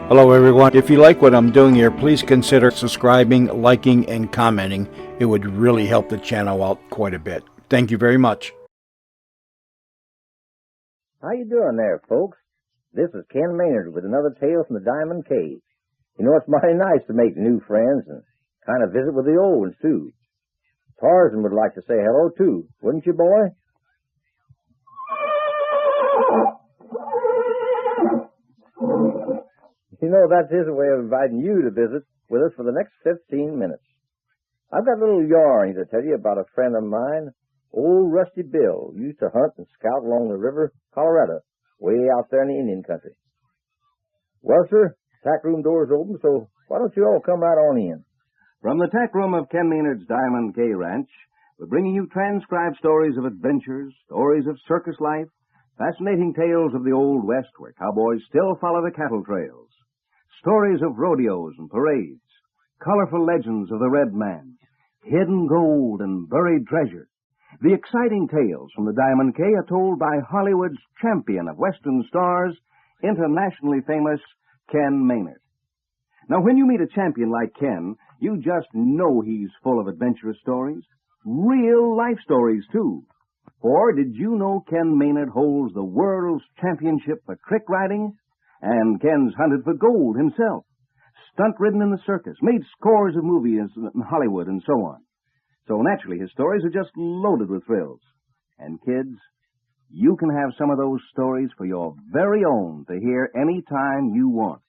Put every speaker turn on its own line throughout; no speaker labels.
Hello, everyone. If you like what I'm doing here, please consider subscribing, liking, and commenting. It would really help the channel out quite a bit. Thank you very much.
How you doing there, folks? This is Ken Maynard with another tale from the Diamond Cave. You know, it's mighty nice to make new friends and kind of visit with the old ones, too. Tarzan would like to say hello, too, wouldn't you, boy? You know, that's his way of inviting you to visit with us for the next 15 minutes. I've got a little yarn to tell you about a friend of mine, old Rusty Bill, who used to hunt and scout along the river Colorado, way out there in the Indian country. Well, sir, tack room door's open, so why don't you all come right on in?
From the tack room of Ken Maynard's Diamond K Ranch, we're bringing you transcribed stories of adventures, stories of circus life, fascinating tales of the Old West where cowboys still follow the cattle trails, stories of rodeos and parades, colorful legends of the Red Man, hidden gold and buried treasure. The exciting tales from the Diamond K are told by Hollywood's champion of Western stars, internationally famous Ken Maynard. Now, when you meet a champion like Ken, you just know he's full of adventurous stories, real life stories, too. For did you know Ken Maynard holds the world's championship for trick riding? And Ken's hunted for gold himself, stunt-ridden in the circus, made scores of movies in Hollywood, and so on. So naturally, his stories are just loaded with thrills. And kids, you can have some of those stories for your very own to hear any time you want.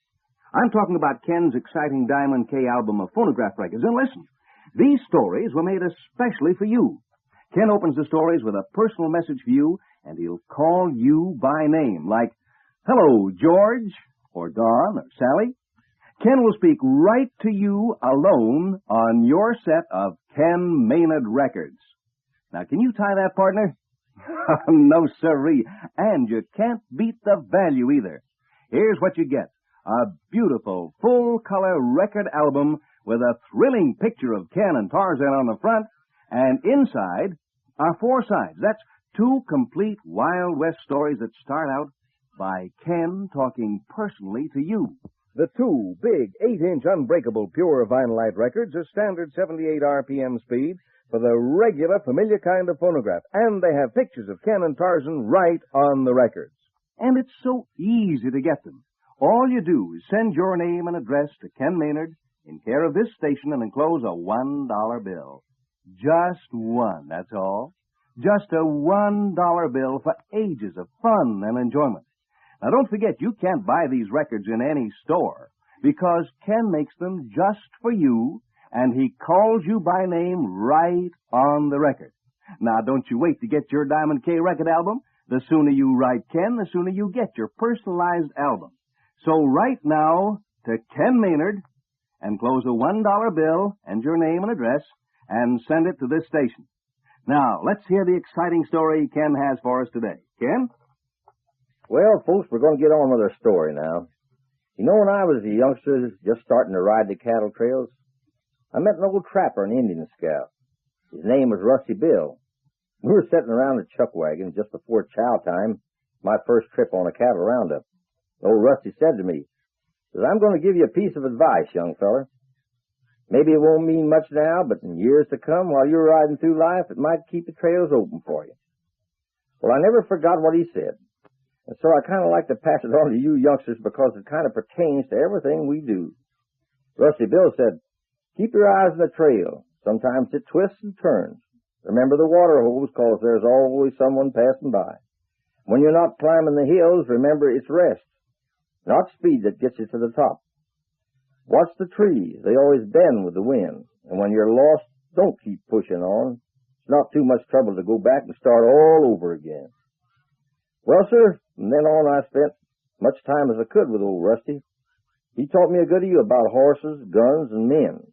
I'm talking about Ken's exciting Diamond K album of phonograph records. And listen, these stories were made especially for you. Ken opens the stories with a personal message for you, and he'll call you by name, like, "Hello, George," or Don, or Sally. Ken will speak right to you alone on your set of Ken Maynard records. Now, can you tie that, partner? No, sirree. And you can't beat the value either. Here's what you get. A beautiful, full-color record album with a thrilling picture of Ken and Tarzan on the front, and inside are 4 sides. That's 2 complete Wild West stories that start out by Ken talking personally to you.
The 2 big 8-inch unbreakable pure vinylite records are standard 78 RPM speed for the regular familiar kind of phonograph, and they have pictures of Ken and Tarzan right on the records.
And it's so easy to get them. All you do is send your name and address to Ken Maynard in care of this station and enclose a $1 bill. Just one, that's all. Just a $1 bill for ages of fun and enjoyment. Now, don't forget, you can't buy these records in any store because Ken makes them just for you, and he calls you by name right on the record. Now, don't you wait to get your Diamond K record album. The sooner you write Ken, the sooner you get your personalized album. So write now to Ken Maynard, enclose a $1 bill and your name and address, and send it to this station. Now, let's hear the exciting story Ken has for us today. Ken?
Well, folks, we're going to get on with our story now. You know, when I was a youngster just starting to ride the cattle trails, I met an old trapper and Indian scout. His name was Rusty Bill. We were sitting around the chuck wagon just before chow time, my first trip on a cattle roundup. Old Rusty said to me, "I'm going to give you a piece of advice, young feller. Maybe it won't mean much now, but in years to come, while you're riding through life, it might keep the trails open for you." Well, I never forgot what he said. And so I kind of like to pass it on to you youngsters because it kind of pertains to everything we do. Rusty Bill said, "Keep your eyes on the trail. Sometimes it twists and turns. Remember the water holes, because there's always someone passing by. When you're not climbing the hills, remember it's rest, not speed, that gets you to the top. Watch the trees. They always bend with the wind. And when you're lost, don't keep pushing on. It's not too much trouble to go back and start all over again." Well, sir, from then on I spent much time as I could with old Rusty. He taught me a good deal about horses, guns, and men.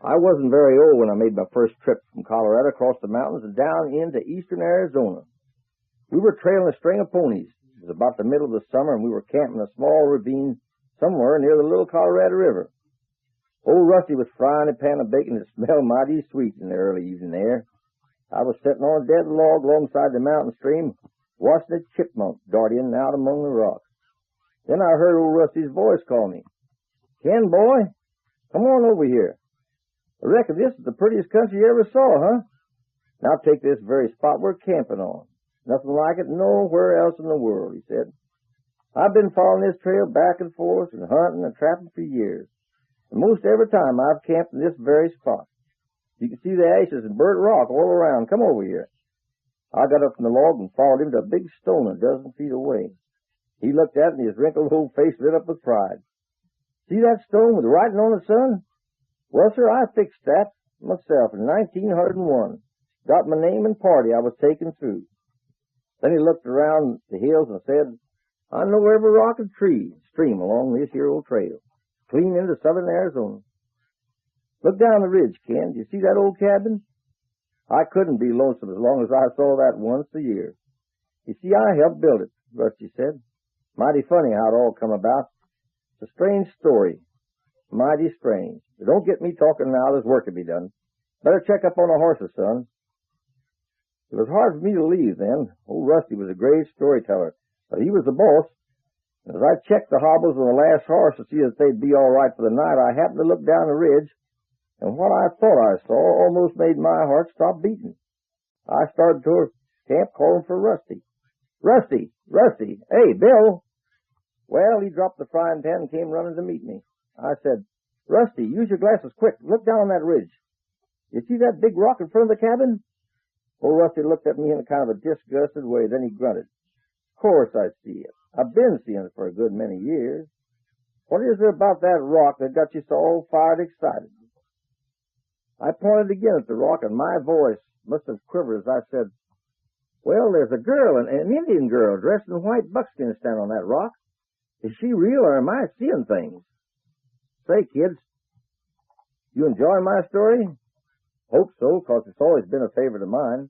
I wasn't very old when I made my first trip from Colorado across the mountains and down into eastern Arizona. We were trailing a string of ponies. It was about the middle of the summer, and we were camping in a small ravine somewhere near the Little Colorado River. Old Rusty was frying a pan of bacon that smelled mighty sweet in the early evening air. I was sitting on a dead log alongside the mountain stream, watching a chipmunk dart in and out among the rocks. Then I heard old Rusty's voice call me. Ken, boy, come on over here. I reckon this is the prettiest country you ever saw, huh? Now take this very spot we're camping on. Nothing like it nowhere else in the world, he said. I've been following this trail back and forth and hunting and trapping for years. And most every time I've camped in this very spot. You can see the ashes and burnt rock all around. Come over here. I got up from the log and followed him to a big stone a dozen feet away. He looked at it and his wrinkled old face lit up with pride. See that stone with writing on it, son? Well, sir, I fixed that myself in 1901. Got my name and party I was taken through. Then he looked around the hills and said, I know every rock and tree and stream along this here old trail, clean into southern Arizona. Look down the ridge, Ken. Do you see that old cabin? I couldn't be lonesome as long as I saw that once a year. You see, I helped build it, Rusty said. Mighty funny how it all come about. It's a strange story. Mighty strange. But don't get me talking now. There's work to be done. Better check up on the horses, son. It was hard for me to leave then. Old Rusty was a great storyteller, but he was the boss. As I checked the hobbles on the last horse to see that they'd be all right for the night, I happened to look down the ridge, and what I thought I saw almost made my heart stop beating. I started toward camp calling for Rusty. Rusty! Rusty! Hey, Bill! Well, he dropped the frying pan and came running to meet me. I said, Rusty, use your glasses quick. Look down on that ridge. You see that big rock in front of the cabin? Old Rusty looked at me in a kind of a disgusted way. Then he grunted. Of course I see it. I've been seeing it for a good many years. What is it about that rock that got you so all fired excited? I pointed again at the rock, and my voice must have quivered as I said, well, there's a girl, an Indian girl, dressed in white buckskin standing on that rock. Is she real, or am I seeing things? Say, kids, you enjoy my story? Hope so, 'cause it's always been a favorite of mine.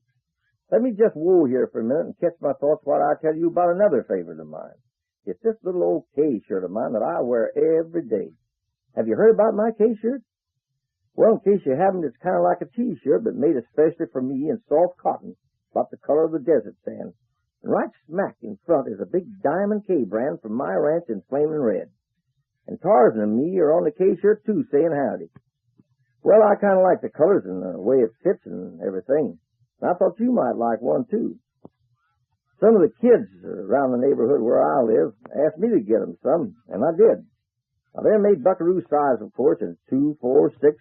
Let me just whoa here for a minute and catch my thoughts while I tell you about another favorite of mine. It's this little old K-shirt of mine that I wear every day. Have you heard about my K-shirt? Well, in case you haven't, it's kind of like a T-shirt, but made especially for me in soft cotton, about the color of the desert sand. And right smack in front is a big Diamond K brand from my ranch in flaming red. And Tarzan and me are on the K-shirt too, saying howdy. Well, I kind of like the colors and the way it fits and everything. And I thought you might like one too. Some of the kids around the neighborhood where I live asked me to get them some, and I did. Now, they're made buckaroo size, of course, in 2, 4, 6,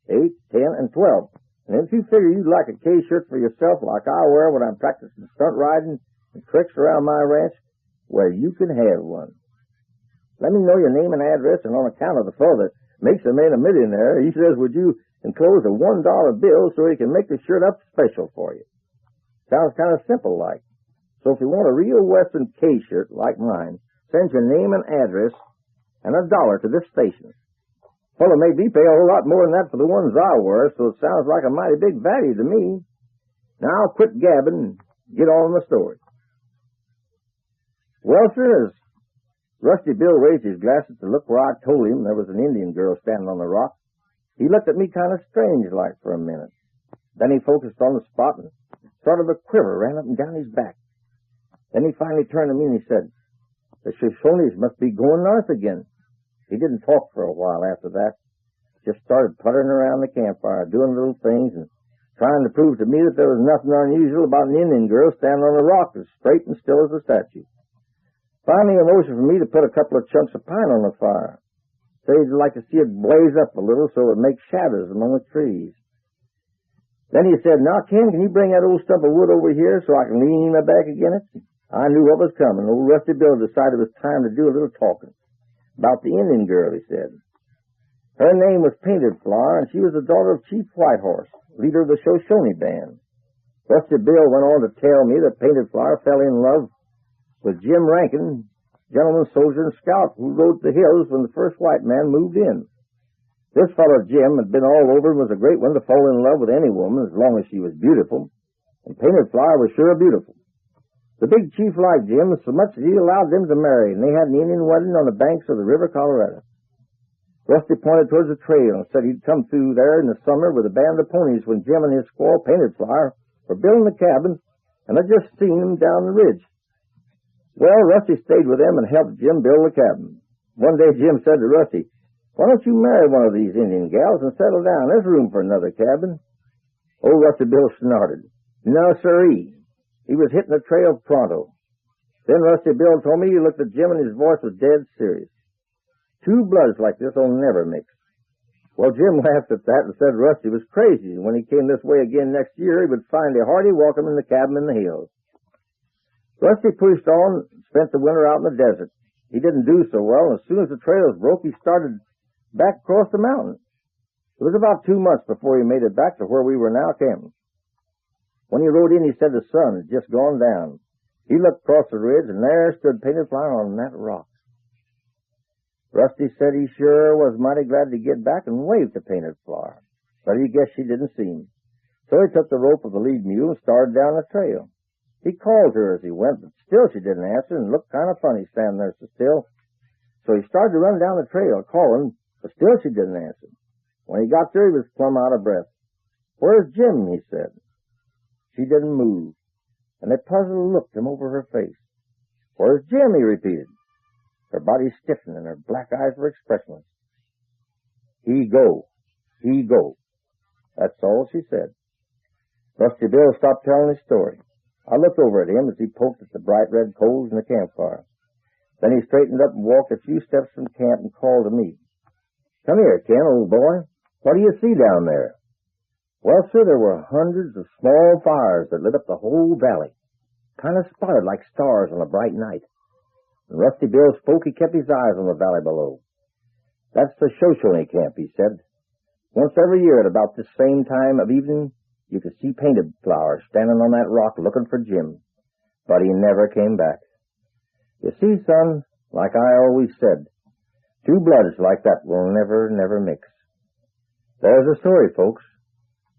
8, 10, and 12. And if you figure you'd like a K-shirt for yourself like I wear when I'm practicing stunt riding and tricks around my ranch, well, you can have one. Let me know your name and address, and on account of the fellow that makes a man a millionaire, he says, would you enclose a $1 bill so he can make the shirt up special for you? Sounds kind of simple like. So if you want a real Western K-shirt like mine, send your name and address and $1 to this station. Fellow made me pay a whole lot more than that for the ones I wear, so it sounds like a mighty big value to me. Now quit gabbing and get on with the story. Well, sir, as Rusty Bill raised his glasses to look where I told him there was an Indian girl standing on the rock, he looked at me kind of strange-like for a minute. Then he focused on the spot, and sort of a quiver ran up and down his back. Then he finally turned to me and he said, the Shoshones must be going north again. He didn't talk for a while after that. Just started puttering around the campfire, doing little things and trying to prove to me that there was nothing unusual about an Indian girl standing on a rock as straight and still as a statue. Finally, a motion for me to put a couple of chunks of pine on the fire. Said he'd like to see it blaze up a little so it would make shadows among the trees. Then he said, now, Ken, can you bring that old stump of wood over here so I can lean my back against it? I knew what was coming. Old Rusty Bill decided it was time to do a little talking. About the Indian girl, he said. Her name was Painted Flower, and she was the daughter of Chief Whitehorse, leader of the Shoshone band. Rusty Bill went on to tell me that Painted Flower fell in love with Jim Rankin, gentleman soldier and scout who rode the hills when the first white man moved in. This fellow Jim had been all over and was a great one to fall in love with any woman as long as she was beautiful, and Painted Flower was sure beautiful. The big chief liked Jim so much that he allowed them to marry, and they had an Indian wedding on the banks of the River Colorado. Rusty pointed towards the trail and said he'd come through there in the summer with a band of ponies when Jim and his squaw Painted Flower were building the cabin, and I'd just seen him down the ridge. Well, Rusty stayed with them and helped Jim build the cabin. One day Jim said to Rusty, "Why don't you marry one of these Indian gals and settle down? There's room for another cabin." Old Rusty Bill snorted. "No, sirree." He was hitting the trail pronto. Then Rusty Bill told me he looked at Jim and his voice was dead serious. "Two bloods like this will never mix." Well, Jim laughed at that and said Rusty was crazy, and when he came this way again next year, he would find a hearty welcome in the cabin in the hills. Rusty pushed on and spent the winter out in the desert. He didn't do so well, and as soon as the trails broke, he started back across the mountain. It was about 2 months before he made it back to where we were now camping. When he rode in, he said the sun had just gone down. He looked across the ridge, and there stood Painted Flower on that rock. Rusty said he sure was mighty glad to get back and waved to Painted Flower, but he guessed she didn't see him. So he took the rope of the lead mule and started down the trail. He called her as he went, but still she didn't answer and looked kind of funny standing there so still. So he started to run down the trail, calling, but still she didn't answer. When he got there, he was plumb out of breath. "Where's Jim?" he said. She didn't move, and a puzzled look came over her face. "Where's Jim?" he repeated. Her body stiffened and her black eyes were expressionless. He go. That's all she said. Rusty Bill stopped telling his story. I looked over at him as he poked at the bright red coals in the campfire. Then he straightened up and walked a few steps from camp and called to me. "Come here, Ken, old boy. What do you see down there?" Well, sir, there were hundreds of small fires that lit up the whole valley, kind of spotted like stars on a bright night. When Rusty Bill spoke, he kept his eyes on the valley below. "That's the Shoshone camp," he said. "Once every year at about this same time of evening, you could see Painted Flower standing on that rock looking for Jim. But he never came back. You see, son, like I always said, two bloods like that will never mix." There's the story, folks.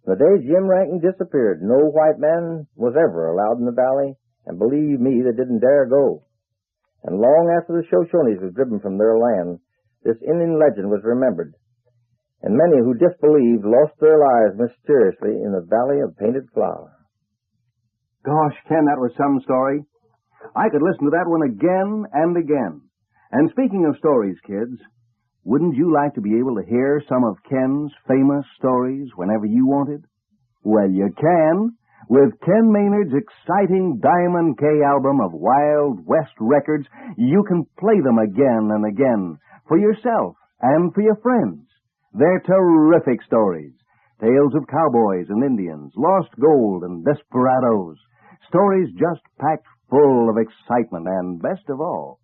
The day Jim Rankin disappeared, no white man was ever allowed in the valley, and believe me, they didn't dare go. And long after the Shoshones was driven from their land, this Indian legend was remembered, and many who disbelieved lost their lives mysteriously in the Valley of Painted Flower.
Gosh, Ken, that was some story. I could listen to that one again and again. And speaking of stories, kids, wouldn't you like to be able to hear some of Ken's famous stories whenever you wanted? Well, you can, with Ken Maynard's exciting Diamond K album of Wild West records. You can play them again and again for yourself and for your friends. They're terrific stories. Tales of cowboys and Indians, lost gold and desperados. Stories just packed full of excitement, and best of all,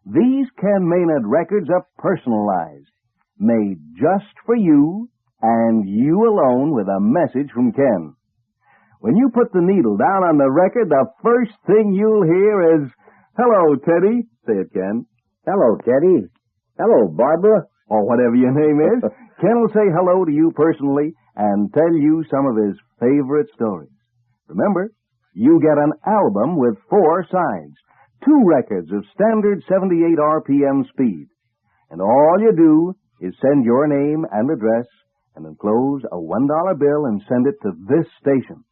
these Ken Maynard records are personalized, made just for you and you alone with a message from Ken. When you put the needle down on the record, the first thing you'll hear is, "Hello, Teddy." Say it, Ken.
"Hello, Teddy. Hello, Barbara."
Or whatever your name is. Ken will say hello to you personally and tell you some of his favorite stories. Remember, you get an album with 4 sides, 2 records of standard 78 RPM speed. And all you do is send your name and address and enclose a $1 bill and send it to this station.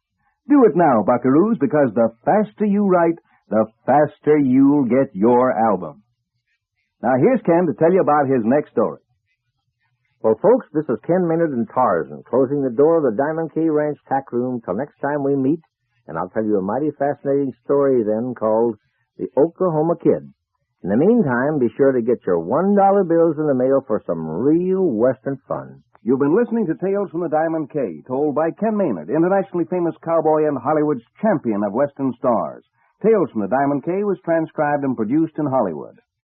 Do it now, buckaroos, because the faster you write, the faster you'll get your album. Now, here's Ken to tell you about his next story.
Well, folks, this is Ken Maynard and Tarzan closing the door of the Diamond Key Ranch tack room till next time we meet, and I'll tell you a mighty fascinating story then called The Oklahoma Kid. In the meantime, be sure to get your $1 bills in the mail for some real Western fun.
You've been listening to Tales from the Diamond K, told by Ken Maynard, internationally famous cowboy and Hollywood's champion of Western stars. Tales from the Diamond K was transcribed and produced in Hollywood.